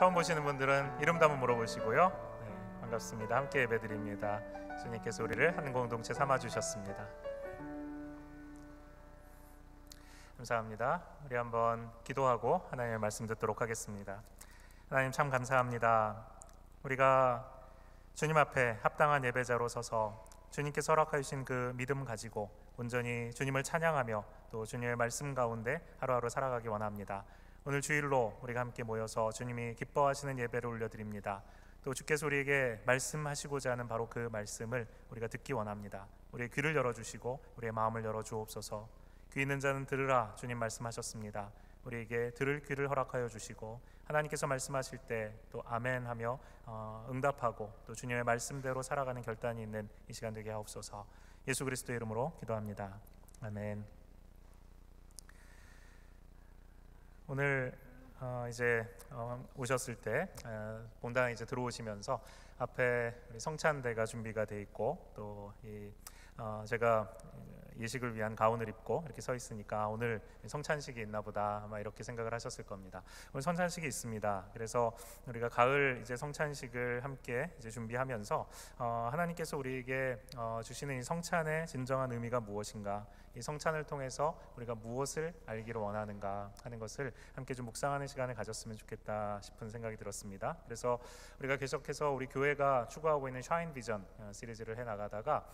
처음 보시는 분들은 이름도 한번 물어보시고요. 네, 반갑습니다. 함께 예배드립니다. 주님께서 우리를 한 공동체 삼아주셨습니다. 감사합니다. 우리 한번 기도하고 하나님의 말씀 듣도록 하겠습니다. 하나님 참 감사합니다. 우리가 주님 앞에 합당한 예배자로 서서 주님께서 허락하신 그 믿음 가지고 온전히 주님을 찬양하며 또 주님의 말씀 가운데 하루하루 살아가기 원합니다. 오늘 주일로 우리가 함께 모여서 주님이 기뻐하시는 예배를 올려드립니다. 또 주께서 우리에게 말씀하시고자 하는 바로 그 말씀을 우리가 듣기 원합니다. 우리의 귀를 열어주시고 우리의 마음을 열어주옵소서. 귀 있는 자는 들으라 주님 말씀하셨습니다. 우리에게 들을 귀를 허락하여 주시고 하나님께서 말씀하실 때 또 아멘 하며 응답하고 또 주님의 말씀대로 살아가는 결단이 있는 이 시간 되게 하옵소서. 예수 그리스도의 이름으로 기도합니다. 아멘. 오늘 이제 오셨을 때 본당에 이제 들어오시면서 앞에 성찬대가 준비가 돼 있고 또 제가 예식을 위한 가운을 입고 이렇게 서 있으니까 오늘 성찬식이 있나 보다 아마 이렇게 생각을 하셨을 겁니다. 오늘 성찬식이 있습니다. 그래서 우리가 가을 이제 성찬식을 함께 이제 준비하면서 하나님께서 우리에게 주시는 이 성찬의 진정한 의미가 무엇인가, 이 성찬을 통해서 우리가 무엇을 알기를 원하는가 하는 것을 함께 좀 묵상하는 시간을 가졌으면 좋겠다 싶은 생각이 들었습니다. 그래서 우리가 계속해서 우리 교회가 추구하고 있는 샤인 비전 시리즈를 해 나가다가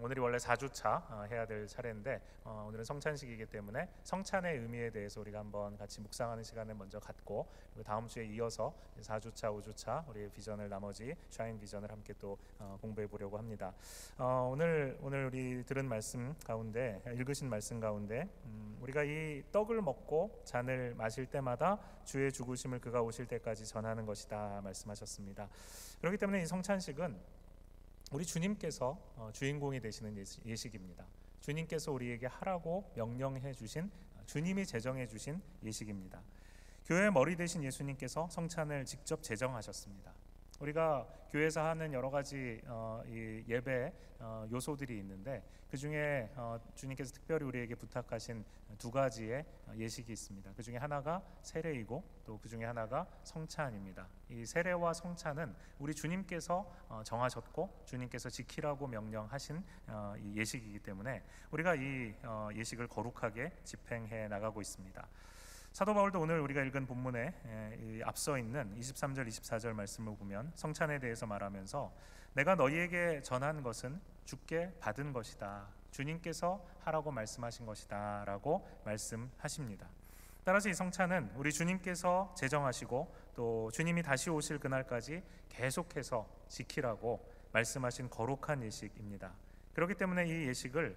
오늘이 원래 4주차 해야 될 차례인데 오늘은 성찬식이기 때문에 성찬의 의미에 대해서 우리가 한번 같이 묵상하는 시간을 먼저 갖고 그리고 다음 주에 이어서 4주차, 5주차 우리의 비전을 나머지 샤인 비전을 함께 또 공부해 보려고 합니다. 오늘 우리 들은 말씀 가운데 읽으신 말씀 가운데 우리가 이 떡을 먹고 잔을 마실 때마다 주의 죽으심을 그가 오실 때까지 전하는 것이다 말씀하셨습니다. 그렇기 때문에 이 성찬식은 우리 주님께서 주인공이 되시는 예식입니다. 주님께서 우리에게 하라고 명령해 주신, 주님이 제정해 주신 예식입니다. 교회의 머리 되신 예수님께서 성찬을 직접 제정하셨습니다. 우리가 교회에서 하는 여러 가지 이 예배 요소들이 있는데 그 중에 주님께서 특별히 우리에게 부탁하신 두 가지의 예식이 있습니다. 그 중에 하나가 세례이고 또 그 중에 하나가 성찬입니다. 이 세례와 성찬은 우리 주님께서 정하셨고 주님께서 지키라고 명령하신 이 예식이기 때문에 우리가 이 예식을 거룩하게 집행해 나가고 있습니다. 사도 바울도 오늘 우리가 읽은 본문에 앞서 있는 23절 24절 말씀을 보면 성찬에 대해서 말하면서 내가 너희에게 전한 것은 주께 받은 것이다, 주님께서 하라고 말씀하신 것이다 라고 말씀하십니다. 따라서 이 성찬은 우리 주님께서 제정하시고 또 주님이 다시 오실 그날까지 계속해서 지키라고 말씀하신 거룩한 예식입니다. 그렇기 때문에 이 예식을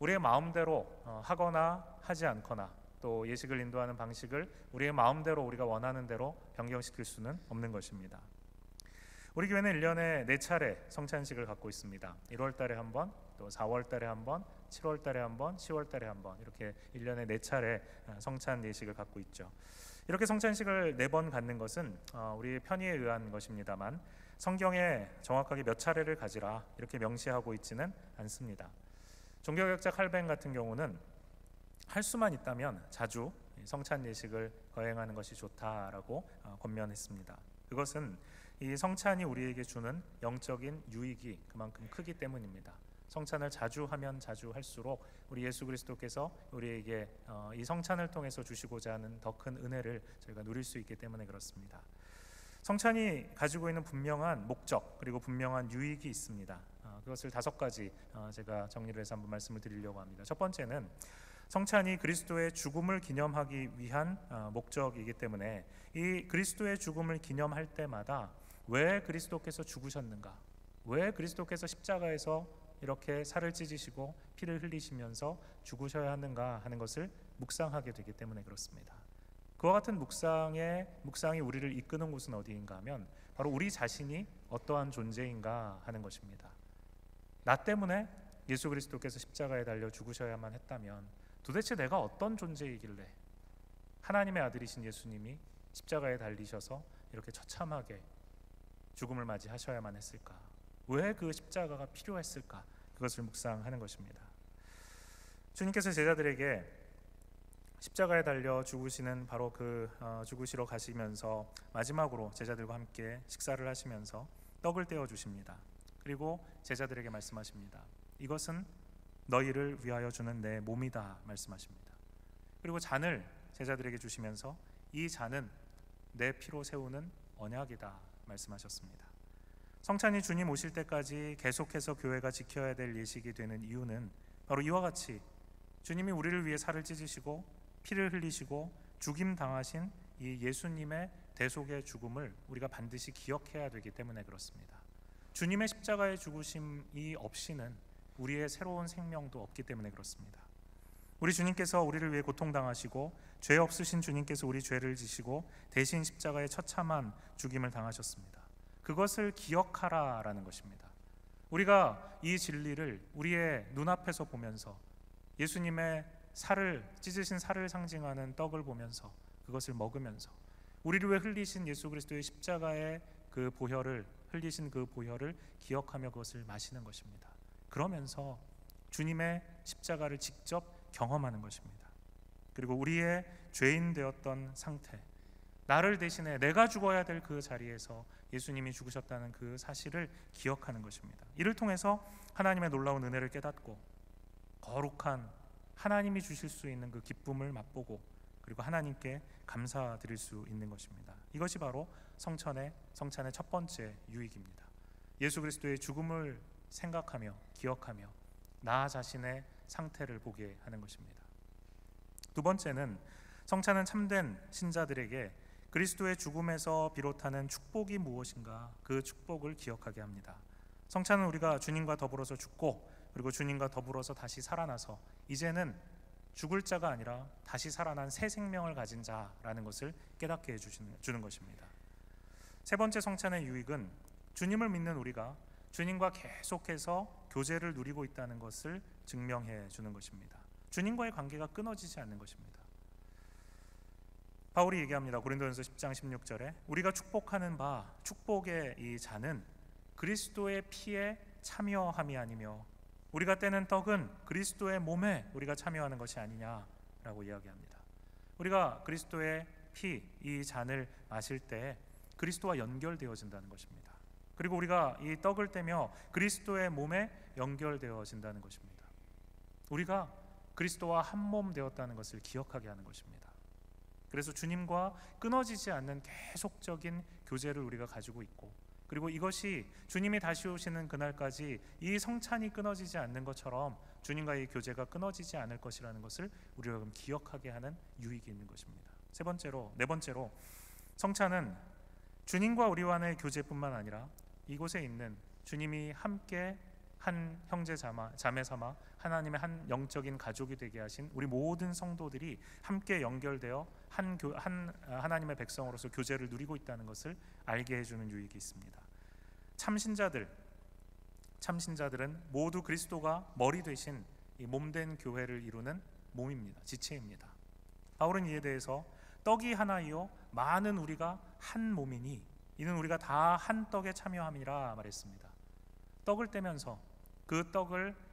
우리의 마음대로 하거나 하지 않거나 또 예식을 인도하는 방식을 우리의 마음대로 우리가 원하는 대로 변경시킬 수는 없는 것입니다. 우리 교회는 1년에 4차례 성찬식을 갖고 있습니다. 1월 달에 한 번, 또 4월 달에 한 번, 7월 달에 한 번, 10월 달에 한 번 이렇게 1년에 4차례 성찬 예식을 갖고 있죠. 이렇게 성찬식을 4번 갖는 것은 우리의 편의에 의한 것입니다만 성경에 정확하게 몇 차례를 가지라 이렇게 명시하고 있지는 않습니다. 종교개혁자 칼뱅 같은 경우는 할 수만 있다면 자주 성찬 예식을 거행하는 것이 좋다라고 권면했습니다. 그것은 이 성찬이 우리에게 주는 영적인 유익이 그만큼 크기 때문입니다. 성찬을 자주 하면 자주 할수록 우리 예수 그리스도께서 우리에게 이 성찬을 통해서 주시고자 하는 더 큰 은혜를 저희가 누릴 수 있기 때문에 그렇습니다. 성찬이 가지고 있는 분명한 목적 그리고 분명한 유익이 있습니다. 그것을 5가지 제가 정리를 해서 한번 말씀을 드리려고 합니다. 첫 번째는 성찬이 그리스도의 죽음을 기념하기 위한 목적이기 때문에 이 그리스도의 죽음을 기념할 때마다 왜 그리스도께서 죽으셨는가, 왜 그리스도께서 십자가에서 이렇게 살을 찢으시고 피를 흘리시면서 죽으셔야 하는가 하는 것을 묵상하게 되기 때문에 그렇습니다. 그와 같은 묵상이 우리를 이끄는 곳은 어디인가 하면 바로 우리 자신이 어떠한 존재인가 하는 것입니다. 나 때문에 예수 그리스도께서 십자가에 달려 죽으셔야만 했다면 도대체 내가 어떤 존재이길래 하나님의 아들이신 예수님이 십자가에 달리셔서 이렇게 처참하게 죽음을 맞이하셔야만 했을까? 왜 그 십자가가 필요했을까? 그것을 묵상하는 것입니다. 주님께서 제자들에게 십자가에 달려 죽으시는 바로 죽으시러 가시면서 마지막으로 제자들과 함께 식사를 하시면서 떡을 떼어 주십니다. 그리고 제자들에게 말씀하십니다. 이것은 너희를 위하여 주는 내 몸이다 말씀하십니다. 그리고 잔을 제자들에게 주시면서 이 잔은 내 피로 세우는 언약이다 말씀하셨습니다. 성찬이 주님 오실 때까지 계속해서 교회가 지켜야 될 예식이 되는 이유는 바로 이와 같이 주님이 우리를 위해 살을 찢으시고 피를 흘리시고 죽임 당하신 이 예수님의 대속의 죽음을 우리가 반드시 기억해야 되기 때문에 그렇습니다. 주님의 십자가의 죽으심이 없이는 우리의 새로운 생명도 없기 때문에 그렇습니다. 우리 주님께서 우리를 위해 고통당하시고 죄 없으신 주님께서 우리 죄를 지시고 대신 십자가의 처참한 죽임을 당하셨습니다. 그것을 기억하라라는 것입니다. 우리가 이 진리를 우리의 눈앞에서 보면서 예수님의 찢으신 살을 상징하는 떡을 보면서 그것을 먹으면서 우리를 위해 흘리신 예수 그리스도의 십자가의 그 보혈을 흘리신 그 보혈을 기억하며 그것을 마시는 것입니다. 그러면서 주님의 십자가를 직접 경험하는 것입니다. 그리고 우리의 죄인 되었던 상태, 나를 대신해 내가 죽어야 될 그 자리에서 예수님이 죽으셨다는 그 사실을 기억하는 것입니다. 이를 통해서 하나님의 놀라운 은혜를 깨닫고 거룩한 하나님이 주실 수 있는 그 기쁨을 맛보고 그리고 하나님께 감사드릴 수 있는 것입니다. 이것이 바로 성찬의 첫 번째 유익입니다. 예수 그리스도의 죽음을 생각하며 기억하며 나 자신의 상태를 보게 하는 것입니다. 두 번째는 성찬은 참된 신자들에게 그리스도의 죽음에서 비롯하는 축복이 무엇인가 그 축복을 기억하게 합니다. 성찬은 우리가 주님과 더불어서 죽고 그리고 주님과 더불어서 다시 살아나서 이제는 죽을 자가 아니라 다시 살아난 새 생명을 가진 자라는 것을 깨닫게 해주는 것입니다. 세 번째 성찬의 유익은 주님을 믿는 우리가 주님과 계속해서 교제를 누리고 있다는 것을 증명해 주는 것입니다. 주님과의 관계가 끊어지지 않는 것입니다. 바울이 얘기합니다. 고린도전서 10장 16절에 우리가 축복하는 바 축복의 이 잔은 그리스도의 피에 참여함이 아니며 우리가 떼는 떡은 그리스도의 몸에 우리가 참여하는 것이 아니냐라고 이야기합니다. 우리가 그리스도의 피, 이 잔을 마실 때 그리스도와 연결되어진다는 것입니다. 그리고 우리가 이 떡을 떼며 그리스도의 몸에 연결되어진다는 것입니다. 우리가 그리스도와 한 몸 되었다는 것을 기억하게 하는 것입니다. 그래서 주님과 끊어지지 않는 계속적인 교제를 우리가 가지고 있고 그리고 이것이 주님이 다시 오시는 그날까지 이 성찬이 끊어지지 않는 것처럼 주님과의 교제가 끊어지지 않을 것이라는 것을 우리가 기억하게 하는 유익이 있는 것입니다. 네 번째로 성찬은 주님과 우리와의 교제뿐만 아니라 이곳에 있는 주님이 함께 한 형제 자매 삼아 하나님의 한 영적인 가족이 되게 하신 우리 모든 성도들이 함께 연결되어 하나님의 백성으로서 교제를 누리고 있다는 것을 알게 해주는 유익이 있습니다. 참신자들은 모두 그리스도가 머리 되신 이 몸된 교회를 이루는 몸입니다. 지체입니다. 바울은 이에 대해서 떡이 하나이요 많은 우리가 한 몸이니 이는 우리가 다 한 떡에 참여함이라 말했습니다. 떡을 떼면서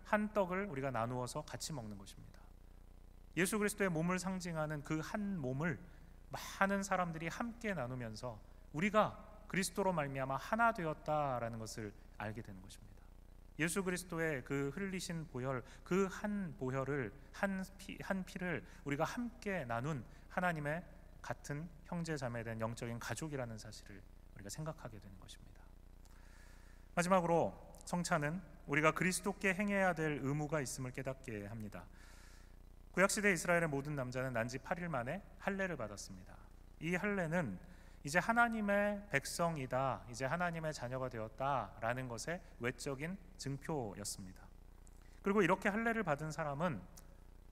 한 떡을 우리가 나누어서 같이 먹는 것입니다. 예수 그리스도의 몸을 상징하는 그 한 몸을 많은 사람들이 함께 나누면서 우리가 그리스도로 말미암아 하나 되었다라는 것을 알게 되는 것입니다. 예수 그리스도의 그 흘리신 보혈, 그 한 보혈을 한 피를 우리가 함께 나눈 하나님의 같은 형제 자매에 대한 영적인 가족이라는 사실을 우리가 생각하게 되는 것입니다. 마지막으로 성찬은 우리가 그리스도께 행해야 될 의무가 있음을 깨닫게 합니다. 구약시대 이스라엘의 모든 남자는 난지 8일 만에 할례를 받았습니다. 이 할례는 이제 하나님의 백성이다, 이제 하나님의 자녀가 되었다라는 것의 외적인 증표였습니다. 그리고 이렇게 할례를 받은 사람은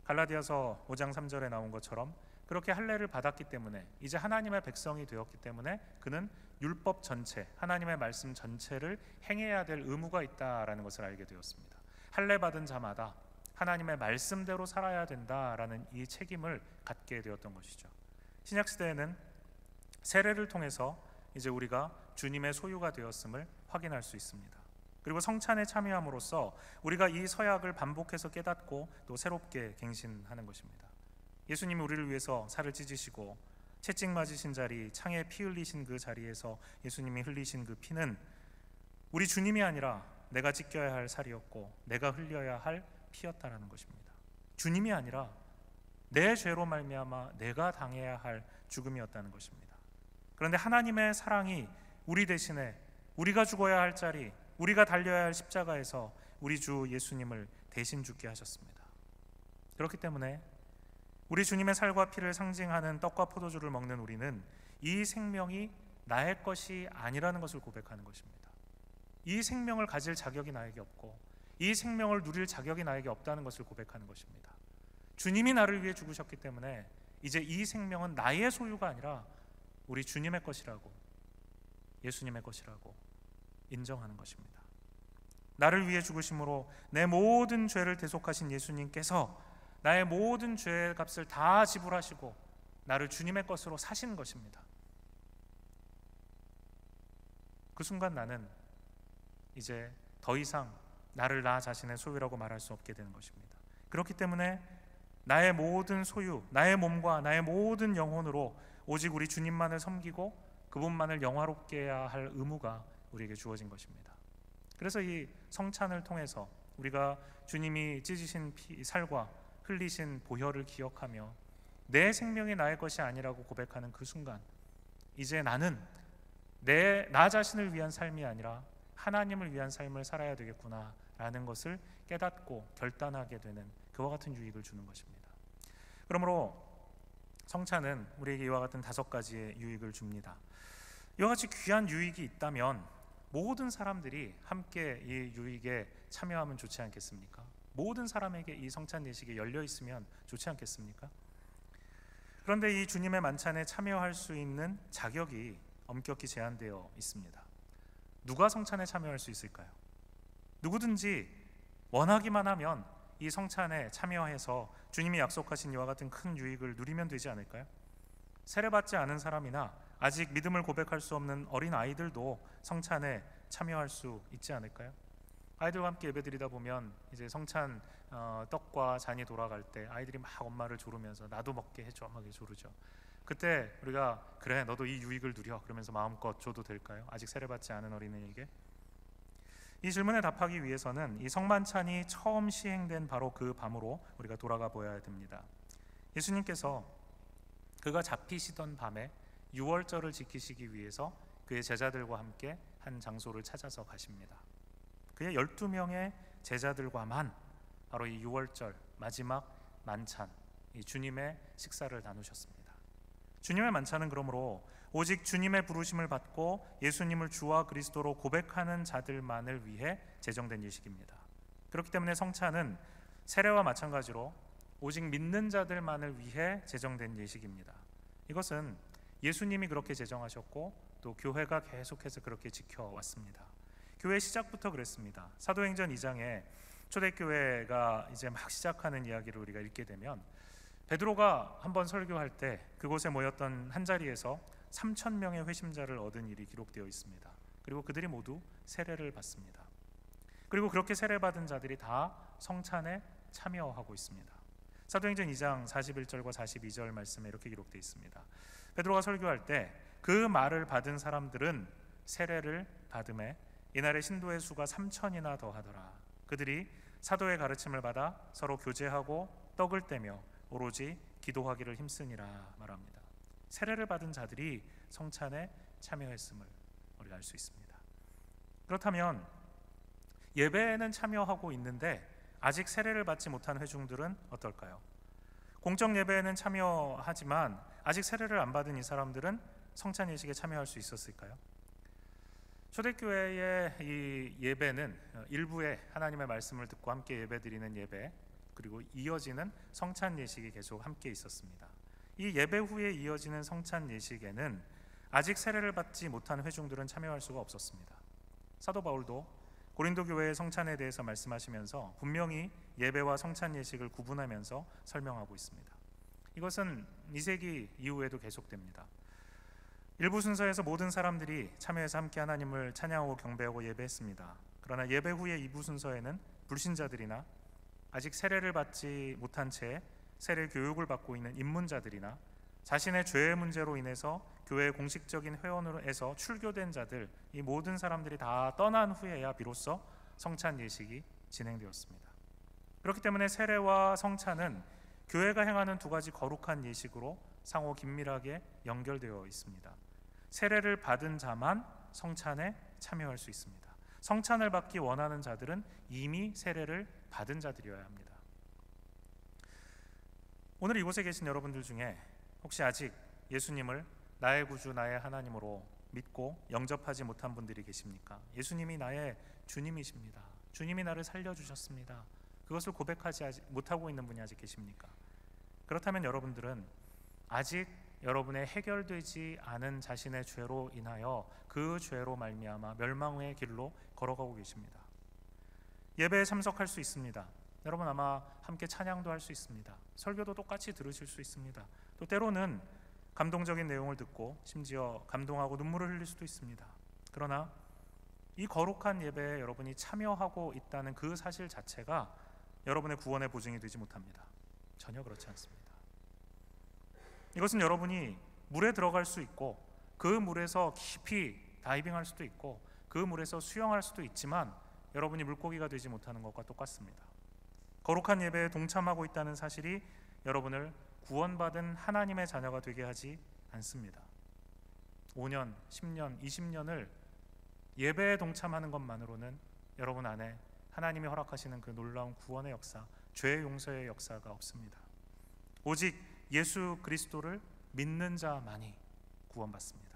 갈라디아서 5장 3절에 나온 것처럼 그렇게 할례를 받았기 때문에 이제 하나님의 백성이 되었기 때문에 그는 율법 전체, 하나님의 말씀 전체를 행해야 될 의무가 있다라는 것을 알게 되었습니다. 할례 받은 자마다 하나님의 말씀대로 살아야 된다라는 이 책임을 갖게 되었던 것이죠. 신약 시대에는 세례를 통해서 이제 우리가 주님의 소유가 되었음을 확인할 수 있습니다. 그리고 성찬에 참여함으로써 우리가 이 서약을 반복해서 깨닫고 또 새롭게 갱신하는 것입니다. 예수님이 우리를 위해서 살을 찢으시고 채찍 맞으신 자리, 창에 피 흘리신 그 자리에서 예수님이 흘리신 그 피는 우리 주님이 아니라 내가 찢겨야 할 살이었고 내가 흘려야 할 피였다라는 것입니다. 주님이 아니라 내 죄로 말미암아 내가 당해야 할 죽음이었다는 것입니다. 그런데 하나님의 사랑이 우리 대신에 우리가 죽어야 할 자리, 우리가 달려야 할 십자가에서 우리 주 예수님을 대신 죽게 하셨습니다. 그렇기 때문에 우리 주님의 살과 피를 상징하는 떡과 포도주를 먹는 우리는 이 생명이 나의 것이 아니라는 것을 고백하는 것입니다. 이 생명을 가질 자격이 나에게 없고 이 생명을 누릴 자격이 나에게 없다는 것을 고백하는 것입니다. 주님이 나를 위해 죽으셨기 때문에 이제 이 생명은 나의 소유가 아니라 우리 주님의 것이라고, 예수님의 것이라고 인정하는 것입니다. 나를 위해 죽으심으로 내 모든 죄를 대속하신 예수님께서 나의 모든 죄의 값을 다 지불하시고 나를 주님의 것으로 사신 것입니다. 그 순간 나는 이제 더 이상 나를 나 자신의 소유라고 말할 수 없게 되는 것입니다. 그렇기 때문에 나의 모든 소유, 나의 몸과 나의 모든 영혼으로 오직 우리 주님만을 섬기고 그분만을 영화롭게 해야 할 의무가 우리에게 주어진 것입니다. 그래서 이 성찬을 통해서 우리가 주님이 찢으신 살과 흘리신 보혈을 기억하며 내 생명이 나의 것이 아니라고 고백하는 그 순간 이제 나는 나 자신을 위한 삶이 아니라 하나님을 위한 삶을 살아야 되겠구나라는 것을 깨닫고 결단하게 되는 그와 같은 유익을 주는 것입니다. 그러므로 성찬은 우리에게 이와 같은 5가지의 유익을 줍니다. 이와 같이 귀한 유익이 있다면 모든 사람들이 함께 이 유익에 참여하면 좋지 않겠습니까? 모든 사람에게 이 성찬 예식이 열려 있으면 좋지 않겠습니까? 그런데 이 주님의 만찬에 참여할 수 있는 자격이 엄격히 제한되어 있습니다. 누가 성찬에 참여할 수 있을까요? 누구든지 원하기만 하면 이 성찬에 참여해서 주님이 약속하신 이와 같은 큰 유익을 누리면 되지 않을까요? 세례받지 않은 사람이나 아직 믿음을 고백할 수 없는 어린 아이들도 성찬에 참여할 수 있지 않을까요? 아이들과 함께 예배드리다 보면 이제 성찬 떡과 잔이 돌아갈 때 아이들이 막 엄마를 조르면서 나도 먹게 해줘 막 조르죠. 그때 우리가 그래 너도 이 유익을 누려 그러면서 마음껏 줘도 될까요? 아직 세례받지 않은 어린이에게? 이 질문에 답하기 위해서는 이 성만찬이 처음 시행된 바로 그 밤으로 우리가 돌아가 보아야 됩니다. 예수님께서 그가 잡히시던 밤에 유월절을 지키시기 위해서 그의 제자들과 함께 한 장소를 찾아서 가십니다. 그의 12명의 제자들과만 바로 이 유월절 마지막 만찬, 이 주님의 식사를 나누셨습니다. 주님의 만찬은 그러므로 오직 주님의 부르심을 받고 예수님을 주와 그리스도로 고백하는 자들만을 위해 제정된 예식입니다. 그렇기 때문에 성찬은 세례와 마찬가지로 오직 믿는 자들만을 위해 제정된 예식입니다. 이것은 예수님이 그렇게 제정하셨고 또 교회가 계속해서 그렇게 지켜왔습니다. 교회 시작부터 그랬습니다. 사도행전 2장에 초대교회가 이제 막 시작하는 이야기를 우리가 읽게 되면 베드로가 한번 설교할 때 그곳에 모였던 한 자리에서 3,000명의 회심자를 얻은 일이 기록되어 있습니다. 그리고 그들이 모두 세례를 받습니다. 그리고 그렇게 세례받은 자들이 다 성찬에 참여하고 있습니다. 사도행전 2장 41절과 42절 말씀에 이렇게 기록되어 있습니다. 베드로가 설교할 때 그 말을 받은 사람들은 세례를 받음에 이날의 신도의 수가 3,000이나 더하더라. 그들이 사도의 가르침을 받아 서로 교제하고 떡을 떼며 오로지 기도하기를 힘쓰니라 말합니다. 세례를 받은 자들이 성찬에 참여했음을 우리가 알 수 있습니다. 그렇다면 예배에는 참여하고 있는데 아직 세례를 받지 못한 회중들은 어떨까요? 공적 예배에는 참여하지만 아직 세례를 안 받은 이 사람들은 성찬 예식에 참여할 수 있었을까요? 초대교회의 이 예배는 일부의 하나님의 말씀을 듣고 함께 예배드리는 예배, 그리고 이어지는 성찬 예식이 계속 함께 있었습니다. 이 예배 후에 이어지는 성찬 예식에는 아직 세례를 받지 못한 회중들은 참여할 수가 없었습니다. 사도 바울도 고린도 교회의 성찬에 대해서 말씀하시면서 분명히 예배와 성찬 예식을 구분하면서 설명하고 있습니다. 이것은 2세기 이후에도 계속됩니다. 일부 순서에서 모든 사람들이 참여해서 함께 하나님을 찬양하고 경배하고 예배했습니다. 그러나 예배 후의 2부 순서에는 불신자들이나 아직 세례를 받지 못한 채 세례 교육을 받고 있는 입문자들이나 자신의 죄의 문제로 인해서 교회의 공식적인 회원으로해서 출교된 자들, 이 모든 사람들이 다 떠난 후에야 비로소 성찬 예식이 진행되었습니다. 그렇기 때문에 세례와 성찬은 교회가 행하는 두 가지 거룩한 예식으로 상호 긴밀하게 연결되어 있습니다. 세례를 받은 자만 성찬에 참여할 수 있습니다. 성찬을 받기 원하는 자들은 이미 세례를 받은 자들이어야 합니다. 오늘 이곳에 계신 여러분들 중에 혹시 아직 예수님을 나의 구주, 나의 하나님으로 믿고 영접하지 못한 분들이 계십니까? 예수님이 나의 주님이십니다. 주님이 나를 살려주셨습니다. 그것을 고백하지 못하고 있는 분이 아직 계십니까? 그렇다면 여러분들은 아직 여러분의 해결되지 않은 자신의 죄로 인하여 그 죄로 말미암아 멸망의 길로 걸어가고 계십니다. 예배에 참석할 수 있습니다. 여러분 아마 함께 찬양도 할 수 있습니다. 설교도 똑같이 들으실 수 있습니다. 또 때로는 감동적인 내용을 듣고 심지어 감동하고 눈물을 흘릴 수도 있습니다. 그러나 이 거룩한 예배에 여러분이 참여하고 있다는 그 사실 자체가 여러분의 구원의 보증이 되지 못합니다. 전혀 그렇지 않습니다. 이것은 여러분이 물에 들어갈 수 있고 그 물에서 깊이 다이빙할 수도 있고 그 물에서 수영할 수도 있지만 여러분이 물고기가 되지 못하는 것과 똑같습니다. 거룩한 예배에 동참하고 있다는 사실이 여러분을 구원받은 하나님의 자녀가 되게 하지 않습니다. 5년, 10년, 20년을 예배에 동참하는 것만으로는 여러분 안에 하나님이 허락하시는 그 놀라운 구원의 역사, 죄 용서의 역사가 없습니다. 오직 예수 그리스도를 믿는 자만이 구원받습니다.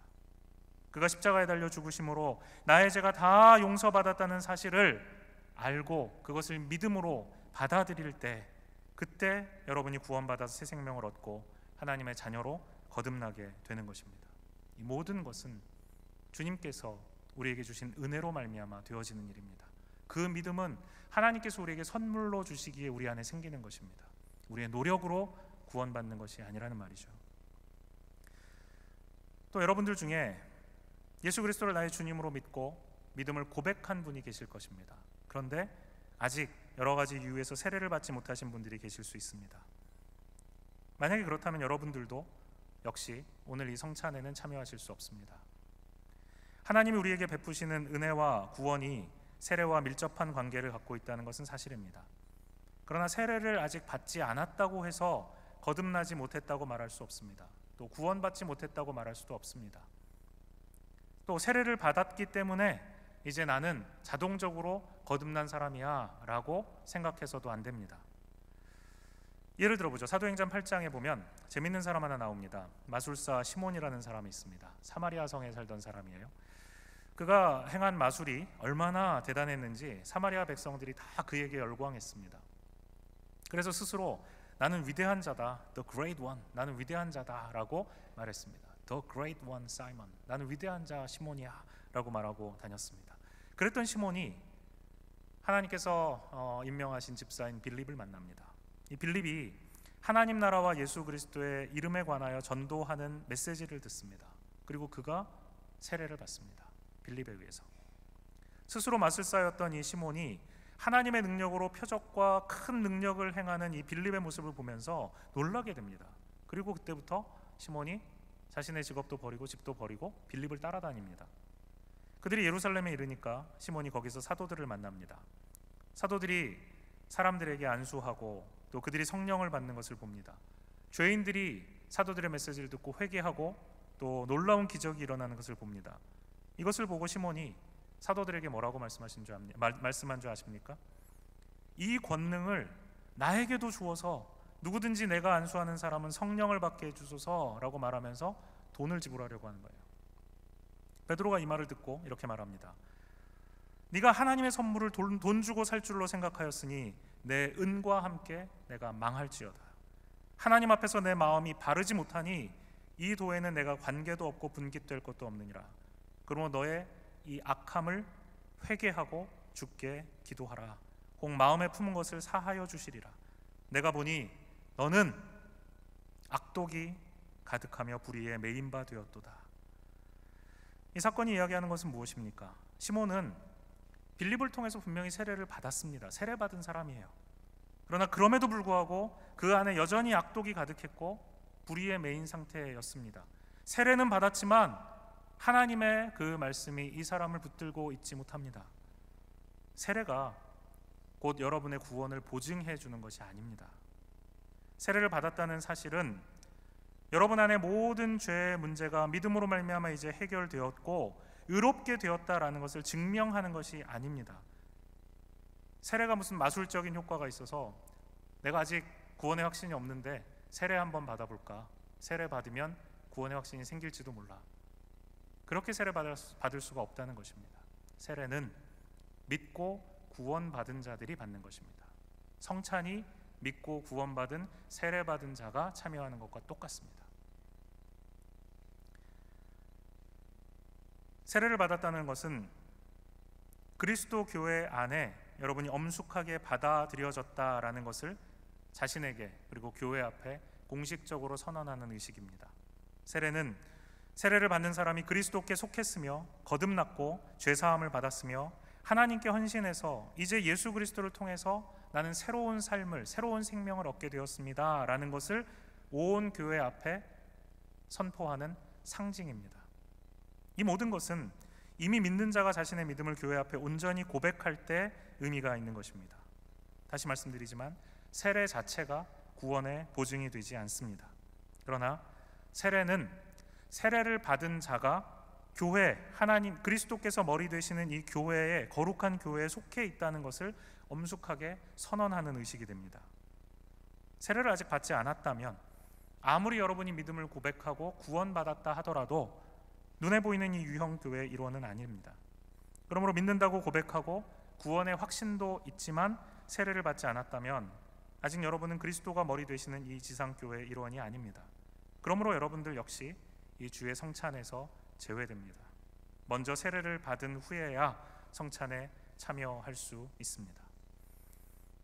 그가 십자가에 달려 죽으심으로 나의 죄가 다 용서받았다는 사실을 알고 그것을 믿음으로 받아들일 때, 그때 여러분이 구원받아서 새 생명을 얻고 하나님의 자녀로 거듭나게 되는 것입니다. 이 모든 것은 주님께서 우리에게 주신 은혜로 말미암아 되어지는 일입니다. 그 믿음은 하나님께서 우리에게 선물로 주시기에 우리 안에 생기는 것입니다. 우리의 노력으로 구원받는 것이 아니라는 말이죠. 또 여러분들 중에 예수 그리스도를 나의 주님으로 믿고 믿음을 고백한 분이 계실 것입니다. 그런데 아직 여러 가지 이유에서 세례를 받지 못하신 분들이 계실 수 있습니다. 만약에 그렇다면 여러분들도 역시 오늘 이 성찬에는 참여하실 수 없습니다. 하나님이 우리에게 베푸시는 은혜와 구원이 세례와 밀접한 관계를 갖고 있다는 것은 사실입니다. 그러나 세례를 아직 받지 않았다고 해서 거듭나지 못했다고 말할 수 없습니다. 또 구원받지 못했다고 말할 수도 없습니다. 또 세례를 받았기 때문에 이제 나는 자동적으로 거듭난 사람이야 라고 생각해서도 안 됩니다. 예를 들어보죠. 사도행전 8장에 보면 재밌는 사람 하나 나옵니다. 마술사 시몬이라는 사람이 있습니다. 사마리아 성에 살던 사람이에요. 그가 행한 마술이 얼마나 대단했는지 사마리아 백성들이 다 그에게 열광했습니다. 그래서 스스로 나는 위대한 자다, The Great One, 나는 위대한 자다 라고 말했습니다. The Great One Simon, 나는 위대한 자 시몬이야 라고 말하고 다녔습니다. 그랬던 시몬이 하나님께서 임명하신 집사인 빌립을 만납니다. 이 빌립이 하나님 나라와 예수 그리스도의 이름에 관하여 전도하는 메시지를 듣습니다. 그리고 그가 세례를 받습니다. 빌립에 의해서. 스스로 마술사였던 이 시몬이 하나님의 능력으로 표적과 큰 능력을 행하는 이 빌립의 모습을 보면서 놀라게 됩니다. 그리고 그때부터 시몬이 자신의 직업도 버리고 집도 버리고 빌립을 따라다닙니다. 그들이 예루살렘에 이르니까 시몬이 거기서 사도들을 만납니다. 사도들이 사람들에게 안수하고 또 그들이 성령을 받는 것을 봅니다. 죄인들이 사도들의 메시지를 듣고 회개하고 또 놀라운 기적이 일어나는 것을 봅니다. 이것을 보고 시몬이 사도들에게 뭐라고 말씀한 줄 아십니까? 이 권능을 나에게도 주어서 누구든지 내가 안수하는 사람은 성령을 받게 해주소서라고 말하면서 돈을 지불하려고 하는 거예요. 베드로가 이 말을 듣고 이렇게 말합니다. 네가 하나님의 선물을 돈 주고 살 줄로 생각하였으니 내 은과 함께 내가 망할지어다. 하나님 앞에서 내 마음이 바르지 못하니 이 도에는 내가 관계도 없고 분깃될 것도 없느니라. 그러므로 너의 이 악함을 회개하고 주께 기도하라. 혹 마음에 품은 것을 사하여 주시리라. 내가 보니 너는 악독이 가득하며 불의에 매인 바 되었도다. 이 사건이 이야기하는 것은 무엇입니까? 시몬은 빌립을 통해서 분명히 세례를 받았습니다. 세례받은 사람이에요. 그러나 그럼에도 불구하고 그 안에 여전히 악독이 가득했고 불의의 메인 상태였습니다. 세례는 받았지만 하나님의 그 말씀이 이 사람을 붙들고 있지 못합니다. 세례가 곧 여러분의 구원을 보증해 주는 것이 아닙니다. 세례를 받았다는 사실은 여러분 안에 모든 죄의 문제가 믿음으로 말미암아 이제 해결되었고 의롭게 되었다라는 것을 증명하는 것이 아닙니다. 세례가 무슨 마술적인 효과가 있어서 내가 아직 구원의 확신이 없는데 세례 한번 받아볼까? 세례 받으면 구원의 확신이 생길지도 몰라. 그렇게 세례 받을 수가 없다는 것입니다. 세례는 믿고 구원받은 자들이 받는 것입니다. 성찬이 믿고 구원받은 세례받은 자가 참여하는 것과 똑같습니다. 세례를 받았다는 것은 그리스도 교회 안에 여러분이 엄숙하게 받아들여졌다라는 것을 자신에게 그리고 교회 앞에 공식적으로 선언하는 의식입니다. 세례는 세례를 받는 사람이 그리스도께 속했으며 거듭났고 죄사함을 받았으며 하나님께 헌신해서 이제 예수 그리스도를 통해서 나는 새로운 삶을, 새로운 생명을 얻게 되었습니다 라는 것을 온 교회 앞에 선포하는 상징입니다. 이 모든 것은 이미 믿는 자가 자신의 믿음을 교회 앞에 온전히 고백할 때 의미가 있는 것입니다. 다시 말씀드리지만 세례 자체가 구원의 보증이 되지 않습니다. 그러나 세례는 세례를 받은 자가 교회, 하나님 그리스도께서 머리 되시는 이 교회에, 거룩한 교회에 속해 있다는 것을 엄숙하게 선언하는 의식이 됩니다. 세례를 아직 받지 않았다면 아무리 여러분이 믿음을 고백하고 구원받았다 하더라도 눈에 보이는 이 유형 교회의 일원은 아닙니다. 그러므로 믿는다고 고백하고 구원의 확신도 있지만 세례를 받지 않았다면 아직 여러분은 그리스도가 머리 되시는 이 지상교회의 일원이 아닙니다. 그러므로 여러분들 역시 이 주의 성찬에서 제외됩니다. 먼저 세례를 받은 후에야 성찬에 참여할 수 있습니다.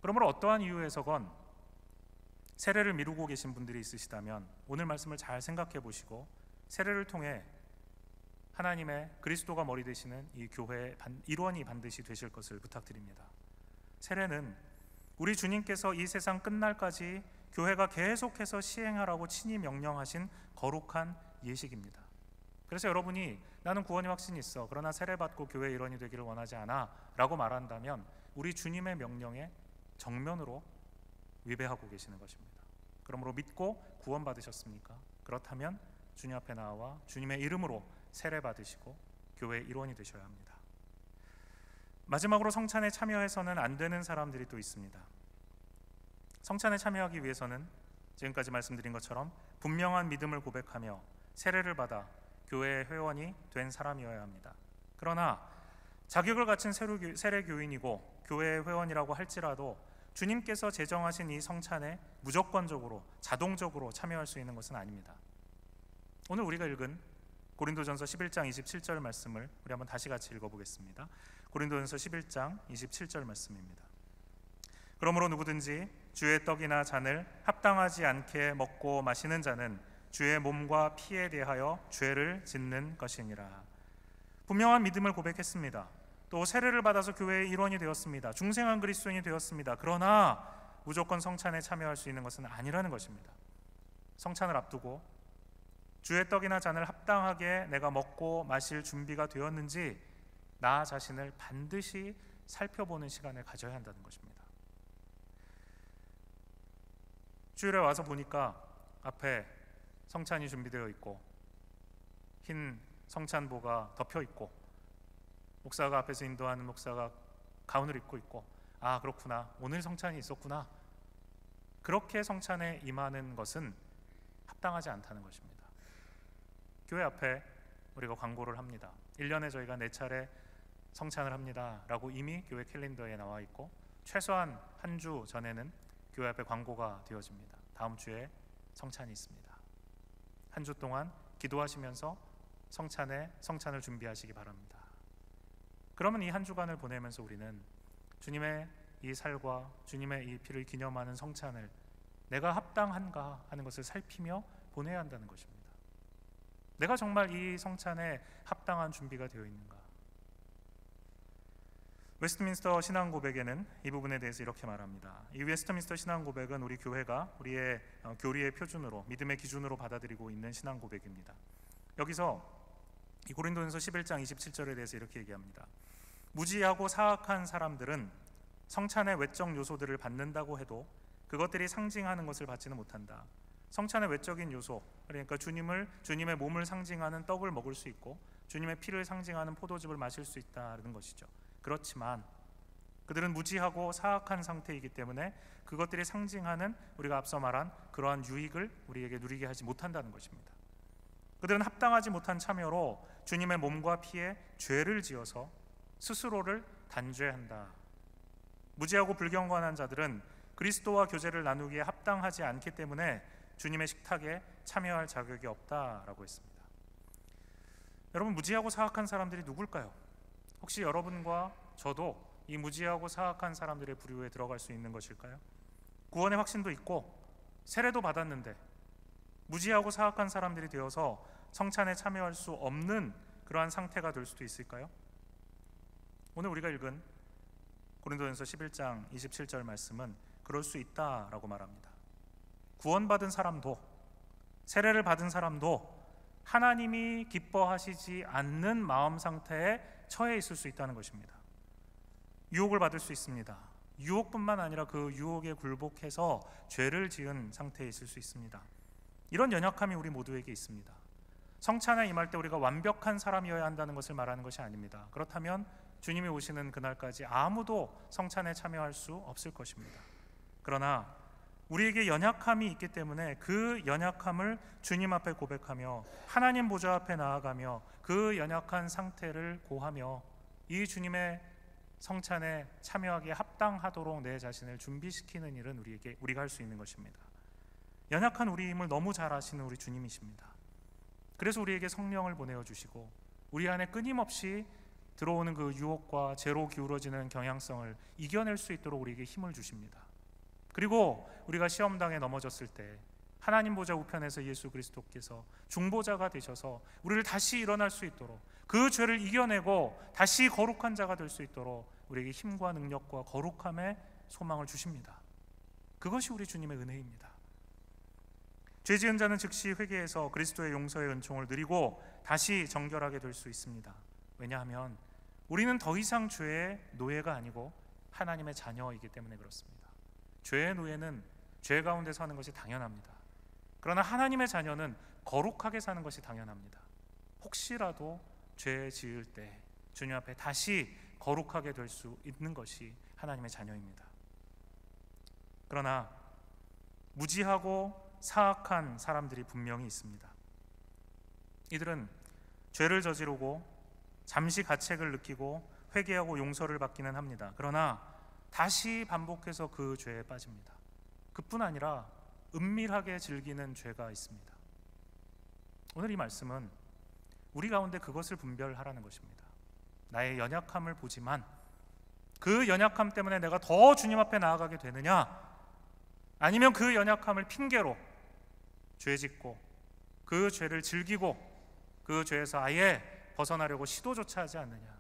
그러므로 어떠한 이유에서건 세례를 미루고 계신 분들이 있으시다면 오늘 말씀을 잘 생각해 보시고 세례를 통해 하나님의 그리스도가 머리 되시는 이 교회의 일원이 반드시 되실 것을 부탁드립니다. 세례는 우리 주님께서 이 세상 끝날까지 교회가 계속해서 시행하라고 친히 명령하신 거룩한 예식입니다. 그래서 여러분이 나는 구원의 확신이 있어 그러나 세례받고 교회 일원이 되기를 원하지 않아 라고 말한다면 우리 주님의 명령에 정면으로 위배하고 계시는 것입니다. 그러므로 믿고 구원받으셨습니까? 그렇다면 주님 앞에 나와 주님의 이름으로 세례받으시고 교회의 일원이 되셔야 합니다. 마지막으로 성찬에 참여해서는 안 되는 사람들이 또 있습니다. 성찬에 참여하기 위해서는 지금까지 말씀드린 것처럼 분명한 믿음을 고백하며 세례를 받아 교회의 회원이 된 사람이어야 합니다. 그러나 자격을 갖춘 세례교인이고 교회의 회원이라고 할지라도 주님께서 제정하신 이 성찬에 무조건적으로 자동적으로 참여할 수 있는 것은 아닙니다. 오늘 우리가 읽은 고린도전서 11장 27절 말씀을 우리 한번 다시 같이 읽어보겠습니다. 고린도전서 11장 27절 말씀입니다. 그러므로 누구든지 주의 떡이나 잔을 합당하지 않게 먹고 마시는 자는 주의 몸과 피에 대하여 죄를 짓는 것이니라. 분명한 믿음을 고백했습니다. 또 세례를 받아서 교회의 일원이 되었습니다. 중생한 그리스도인이 되었습니다. 그러나 무조건 성찬에 참여할 수 있는 것은 아니라는 것입니다. 성찬을 앞두고 주의 떡이나 잔을 합당하게 내가 먹고 마실 준비가 되었는지 나 자신을 반드시 살펴보는 시간을 가져야 한다는 것입니다. 주일에 와서 보니까 앞에 성찬이 준비되어 있고 흰 성찬보가 덮여 있고 목사가 앞에서 인도하는 목사가 가운을 입고 있고 아 그렇구나 오늘 성찬이 있었구나 그렇게 성찬에 임하는 것은 합당하지 않다는 것입니다. 교회 앞에 우리가 광고를 합니다. 1년에 저희가 4차례 성찬을 합니다 라고 이미 교회 캘린더에 나와 있고 최소한 한 주 전에는 교회 앞에 광고가 되어집니다. 다음 주에 성찬이 있습니다. 한 주 동안 기도하시면서 성찬을 준비하시기 바랍니다. 그러면 이 한 주간을 보내면서 우리는 주님의 이 살과 주님의 이 피를 기념하는 성찬을 내가 합당한가 하는 것을 살피며 보내야 한다는 것입니다. 내가 정말 이 성찬에 합당한 준비가 되어 있는가? 웨스트민스터 신앙 고백에는 이 부분에 대해서 이렇게 말합니다. 이 웨스트민스터 신앙 고백은 우리 교회가 우리의 교리의 표준으로, 믿음의 기준으로 받아들이고 있는 신앙 고백입니다. 여기서 이 고린도전서 11장 27절에 대해서 이렇게 얘기합니다. 무지하고 사악한 사람들은 성찬의 외적 요소들을 받는다고 해도 그것들이 상징하는 것을 받지는 못한다. 성찬의 외적인 요소, 그러니까 주님의 몸을 상징하는 떡을 먹을 수 있고 주님의 피를 상징하는 포도즙을 마실 수 있다는 것이죠. 그렇지만 그들은 무지하고 사악한 상태이기 때문에 그것들이 상징하는 우리가 앞서 말한 그러한 유익을 우리에게 누리게 하지 못한다는 것입니다. 그들은 합당하지 못한 참여로 주님의 몸과 피에 죄를 지어서 스스로를 단죄한다. 무지하고 불경건한 자들은 그리스도와 교제를 나누기에 합당하지 않기 때문에 주님의 식탁에 참여할 자격이 없다라고 했습니다. 여러분, 무지하고 사악한 사람들이 누굴까요? 혹시 여러분과 저도 이 무지하고 사악한 사람들의 부류에 들어갈 수 있는 것일까요? 구원의 확신도 있고 세례도 받았는데 무지하고 사악한 사람들이 되어서 성찬에 참여할 수 없는 그러한 상태가 될 수도 있을까요? 오늘 우리가 읽은 고린도전서 11장 27절 말씀은 그럴 수 있다라고 말합니다. 구원받은 사람도, 세례를 받은 사람도 하나님이 기뻐하시지 않는 마음 상태에 처해 있을 수 있다는 것입니다. 유혹을 받을 수 있습니다. 유혹뿐만 아니라 그 유혹에 굴복해서 죄를 지은 상태에 있을 수 있습니다. 이런 연약함이 우리 모두에게 있습니다. 성찬에 임할 때 우리가 완벽한 사람이어야 한다는 것을 말하는 것이 아닙니다. 그렇다면 주님이 오시는 그날까지 아무도 성찬에 참여할 수 없을 것입니다. 그러나 우리에게 연약함이 있기 때문에 그 연약함을 주님 앞에 고백하며 하나님 보좌 앞에 나아가며 그 연약한 상태를 고하며 이 주님의 성찬에 참여하기에 합당하도록 내 자신을 준비시키는 일은 우리가 할 수 있는 것입니다. 연약한 우리임을 너무 잘 아시는 우리 주님이십니다. 그래서 우리에게 성령을 보내어 주시고 우리 안에 끊임없이 들어오는 그 유혹과 죄로 기울어지는 경향성을 이겨낼 수 있도록 우리에게 힘을 주십니다. 그리고 우리가 시험당에 넘어졌을 때 하나님 보좌 우편에서 예수 그리스도께서 중보자가 되셔서 우리를 다시 일어날 수 있도록 그 죄를 이겨내고 다시 거룩한 자가 될 수 있도록 우리에게 힘과 능력과 거룩함의 소망을 주십니다. 그것이 우리 주님의 은혜입니다. 죄 지은 자는 즉시 회개해서 그리스도의 용서의 은총을 누리고 다시 정결하게 될 수 있습니다. 왜냐하면 우리는 더 이상 죄의 노예가 아니고 하나님의 자녀이기 때문에 그렇습니다. 죄의 노예는 죄 가운데 사는 것이 당연합니다. 그러나 하나님의 자녀는 거룩하게 사는 것이 당연합니다. 혹시라도 죄 지을 때 주님 앞에 다시 거룩하게 될 수 있는 것이 하나님의 자녀입니다. 그러나 무지하고 사악한 사람들이 분명히 있습니다. 이들은 죄를 저지르고 잠시 가책을 느끼고 회개하고 용서를 받기는 합니다. 그러나 다시 반복해서 그 죄에 빠집니다. 그뿐 아니라 은밀하게 즐기는 죄가 있습니다. 오늘 이 말씀은 우리 가운데 그것을 분별하라는 것입니다. 나의 연약함을 보지만 그 연약함 때문에 내가 더 주님 앞에 나아가게 되느냐, 아니면 그 연약함을 핑계로 죄 짓고 그 죄를 즐기고 그 죄에서 아예 벗어나려고 시도조차 하지 않느냐.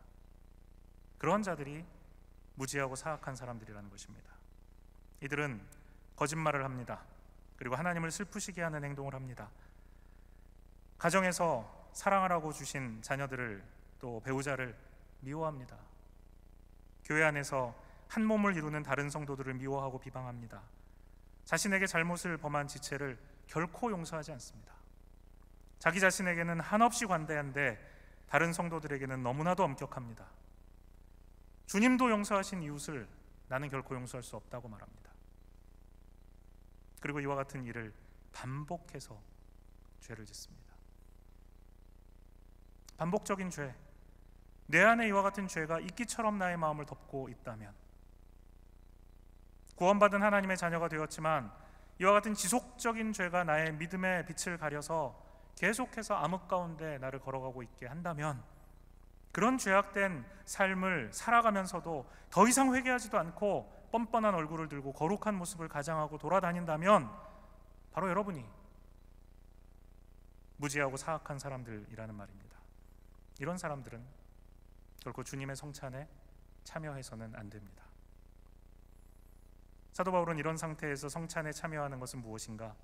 그런 자들이 무지하고 사악한 사람들이라는 것입니다. 이들은 거짓말을 합니다. 그리고 하나님을 슬프시게 하는 행동을 합니다. 가정에서 사랑하라고 주신 자녀들을 또 배우자를 미워합니다. 교회 안에서 한 몸을 이루는 다른 성도들을 미워하고 비방합니다. 자신에게 잘못을 범한 지체를 결코 용서하지 않습니다. 자기 자신에게는 한없이 관대한데 다른 성도들에게는 너무나도 엄격합니다. 주님도 용서하신 이웃을 나는 결코 용서할 수 없다고 말합니다. 그리고 이와 같은 일을 반복해서 죄를 짓습니다. 반복적인 죄, 내 안에 이와 같은 죄가 이끼처럼 나의 마음을 덮고 있다면, 구원받은 하나님의 자녀가 되었지만 이와 같은 지속적인 죄가 나의 믿음의 빛을 가려서 계속해서 암흑 가운데 나를 걸어가고 있게 한다면, 그런 죄악된 삶을 살아가면서도 더 이상 회개하지도 않고 뻔뻔한 얼굴을 들고 거룩한 모습을 가장하고 돌아다닌다면 바로 여러분이 무지하고 사악한 사람들이라는 말입니다. 이런 사람들은 결코 주님의 성찬에 참여해서는 안 됩니다. 사도 바울은 이런 상태에서 성찬에 참여하는 것은 무엇인가?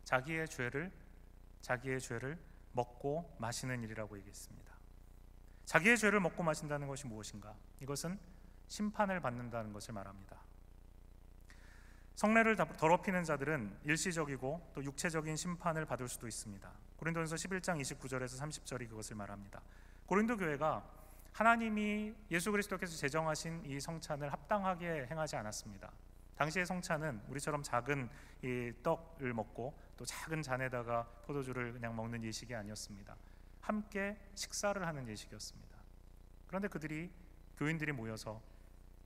자기의 죄를 먹고 마시는 일이라고 얘기했습니다. 자기의 죄를 먹고 마신다는 것이 무엇인가? 이것은 심판을 받는다는 것을 말합니다. 성례를 더럽히는 자들은 일시적이고 또 육체적인 심판을 받을 수도 있습니다. 고린도전서 11장 29절에서 30절이 그것을 말합니다. 고린도 교회가 하나님이 예수 그리스도께서 제정하신 이 성찬을 합당하게 행하지 않았습니다. 당시의 성찬은 우리처럼 작은 이 떡을 먹고 또 작은 잔에다가 포도주를 그냥 먹는 예식이 아니었습니다. 함께 식사를 하는 예식이었습니다. 그런데 교인들이 모여서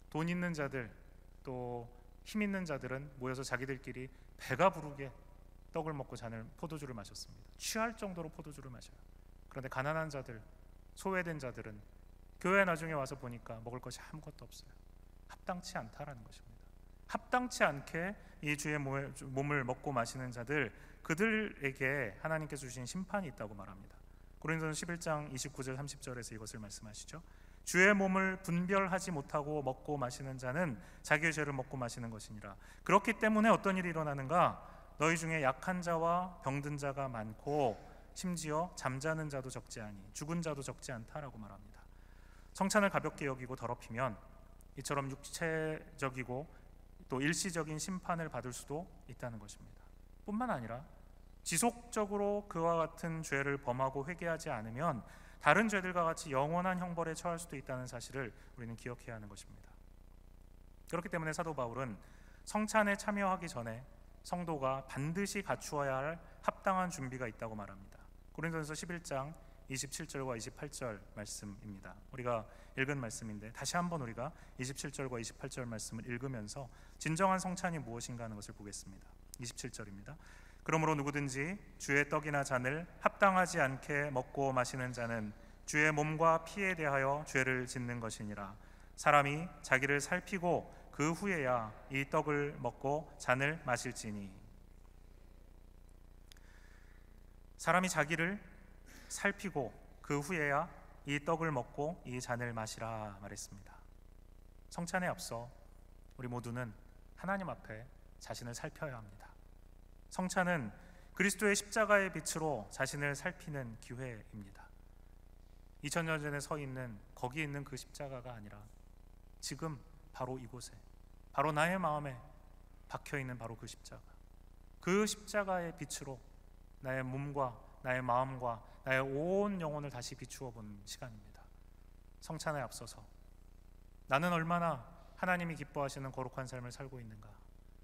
돈 있는 자들 또 힘 있는 자들은 모여서 자기들끼리 배가 부르게 떡을 먹고 포도주를 마셨습니다. 취할 정도로 포도주를 마셔요. 그런데 가난한 자들, 소외된 자들은 교회에 나중에 와서 보니까 먹을 것이 아무것도 없어요. 합당치 않다라는 것입니다. 합당치 않게 이 주의 몸을 먹고 마시는 자들, 그들에게 하나님께서 주신 심판이 있다고 말합니다. 고린도전서 11장 29절 30절에서 이것을 말씀하시죠. 주의 몸을 분별하지 못하고 먹고 마시는 자는 자기의 죄를 먹고 마시는 것이니라. 그렇기 때문에 어떤 일이 일어나는가? 너희 중에 약한 자와 병든 자가 많고 심지어 잠자는 자도 적지 아니 죽은 자도 적지 않다라고 말합니다. 성찬을 가볍게 여기고 더럽히면 이처럼 육체적이고 또 일시적인 심판을 받을 수도 있다는 것입니다. 뿐만 아니라 지속적으로 그와 같은 죄를 범하고 회개하지 않으면 다른 죄들과 같이 영원한 형벌에 처할 수도 있다는 사실을 우리는 기억해야 하는 것입니다. 그렇기 때문에 사도 바울은 성찬에 참여하기 전에 성도가 반드시 갖추어야 할 합당한 준비가 있다고 말합니다. 고린도전서 11장 27절과 28절 말씀입니다. 우리가 읽은 말씀인데 다시 한번 우리가 27절과 28절 말씀을 읽으면서 진정한 성찬이 무엇인가 하는 것을 보겠습니다. 27절입니다. 그러므로 누구든지 주의 떡이나 잔을 합당하지 않게 먹고 마시는 자는 주의 몸과 피에 대하여 죄를 짓는 것이니라. 사람이 자기를 살피고 그 후에야 이 떡을 먹고 잔을 마실지니. 사람이 자기를 살피고 그 후에야 이 떡을 먹고 이 잔을 마시라 말했습니다. 성찬에 앞서 우리 모두는 하나님 앞에 자신을 살펴야 합니다. 성찬은 그리스도의 십자가의 빛으로 자신을 살피는 기회입니다. 2000년 전에 서 있는 거기 있는 그 십자가가 아니라 지금 바로 이곳에, 바로 나의 마음에 박혀있는 바로 그 십자가, 그 십자가의 빛으로 나의 몸과 나의 마음과 나의 온 영혼을 다시 비추어 보는 시간입니다. 성찬에 앞서서 나는 얼마나 하나님이 기뻐하시는 거룩한 삶을 살고 있는가,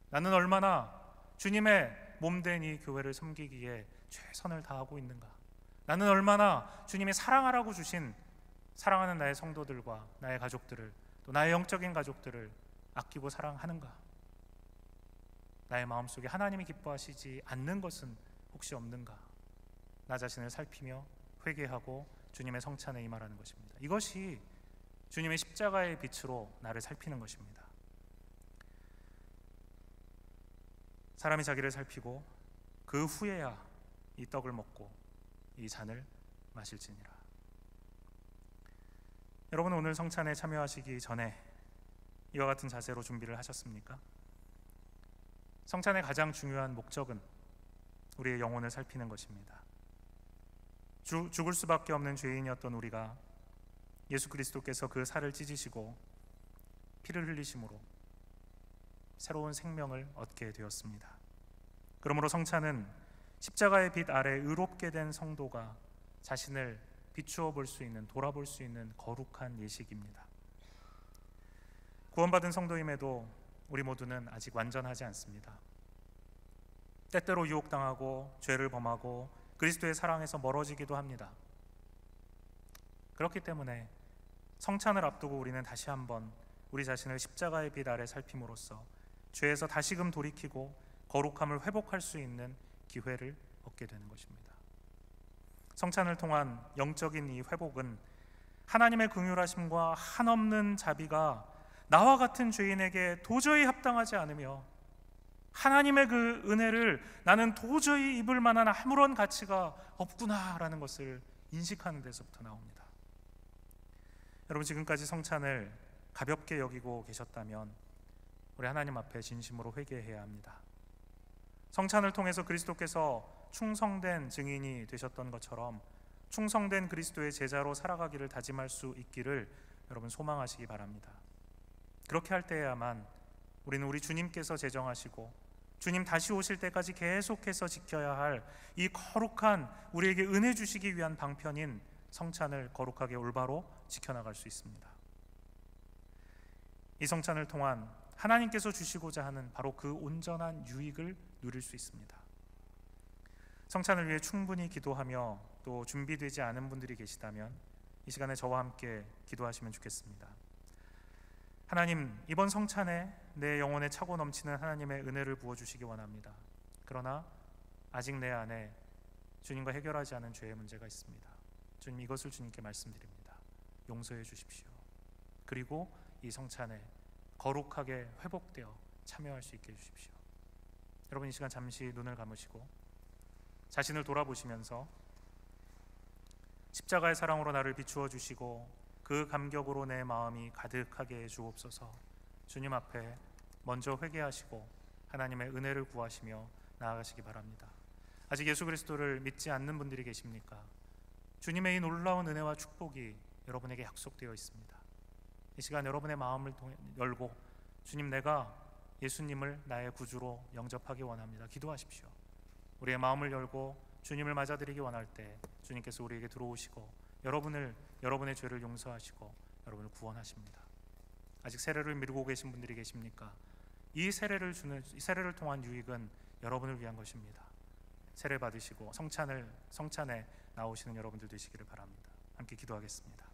나는 얼마나 주님의 몸된 이 교회를 섬기기에 최선을 다하고 있는가, 나는 얼마나 주님이 사랑하라고 주신 사랑하는 나의 성도들과 나의 가족들을, 또 나의 영적인 가족들을 아끼고 사랑하는가, 나의 마음속에 하나님이 기뻐하시지 않는 것은 혹시 없는가, 나 자신을 살피며 회개하고 주님의 성찬에 임하라는 것입니다. 이것이 주님의 십자가의 빛으로 나를 살피는 것입니다. 사람이 자기를 살피고 그 후에야 이 떡을 먹고 이 잔을 마실지니라. 여러분은 오늘 성찬에 참여하시기 전에 이와 같은 자세로 준비를 하셨습니까? 성찬의 가장 중요한 목적은 우리의 영혼을 살피는 것입니다. 죽을 수밖에 없는 죄인이었던 우리가 예수 그리스도께서 그 살을 찢으시고 피를 흘리심으로 새로운 생명을 얻게 되었습니다. 그러므로 성찬은 십자가의 빛 아래 의롭게 된 성도가 자신을 비추어 볼 수 있는, 돌아볼 수 있는 거룩한 예식입니다. 구원받은 성도임에도 우리 모두는 아직 완전하지 않습니다. 때때로 유혹당하고 죄를 범하고 그리스도의 사랑에서 멀어지기도 합니다. 그렇기 때문에 성찬을 앞두고 우리는 다시 한번 우리 자신을 십자가의 빛 아래 살핌으로써 죄에서 다시금 돌이키고 거룩함을 회복할 수 있는 기회를 얻게 되는 것입니다. 성찬을 통한 영적인 이 회복은 하나님의 긍휼하심과 한없는 자비가 나와 같은 죄인에게 도저히 합당하지 않으며 하나님의 그 은혜를 나는 도저히 입을 만한 아무런 가치가 없구나라는 것을 인식하는 데서부터 나옵니다. 여러분 지금까지 성찬을 가볍게 여기고 계셨다면 우리 하나님 앞에 진심으로 회개해야 합니다. 성찬을 통해서 그리스도께서 충성된 증인이 되셨던 것처럼 충성된 그리스도의 제자로 살아가기를 다짐할 수 있기를 여러분 소망하시기 바랍니다. 그렇게 할 때야만 우리는 우리 주님께서 제정하시고 주님 다시 오실 때까지 계속해서 지켜야 할 이 거룩한 우리에게 은혜 주시기 위한 방편인 성찬을 거룩하게 올바로 지켜나갈 수 있습니다. 이 성찬을 통한 하나님께서 주시고자 하는 바로 그 온전한 유익을 누릴 수 있습니다. 성찬을 위해 충분히 기도하며 또 준비되지 않은 분들이 계시다면 이 시간에 저와 함께 기도하시면 좋겠습니다. 하나님, 이번 성찬에 내 영혼에 차고 넘치는 하나님의 은혜를 부어주시기 원합니다. 그러나 아직 내 안에 주님과 해결하지 않은 죄의 문제가 있습니다. 주님, 이것을 주님께 말씀드립니다. 용서해 주십시오. 그리고 이 성찬에 거룩하게 회복되어 참여할 수 있게 해주십시오. 여러분, 이 시간 잠시 눈을 감으시고 자신을 돌아보시면서 십자가의 사랑으로 나를 비추어 주시고 그 감격으로 내 마음이 가득하게 해 주옵소서. 주님 앞에 먼저 회개하시고 하나님의 은혜를 구하시며 나아가시기 바랍니다. 아직 예수 그리스도를 믿지 않는 분들이 계십니까? 주님의 이 놀라운 은혜와 축복이 여러분에게 약속되어 있습니다. 이 시간 여러분의 마음을 열고 주님, 내가 예수님을 나의 구주로 영접하기 원합니다. 기도하십시오. 우리의 마음을 열고 주님을 맞아들이기 원할 때 주님께서 우리에게 들어오시고 여러분의 죄를 용서하시고 여러분을 구원하십니다. 아직 세례를 미루고 계신 분들이 계십니까? 이 세례를 통한 유익은 여러분을 위한 것입니다. 세례 받으시고 성찬에 나오시는 여러분들 되시기를 바랍니다. 함께 기도하겠습니다.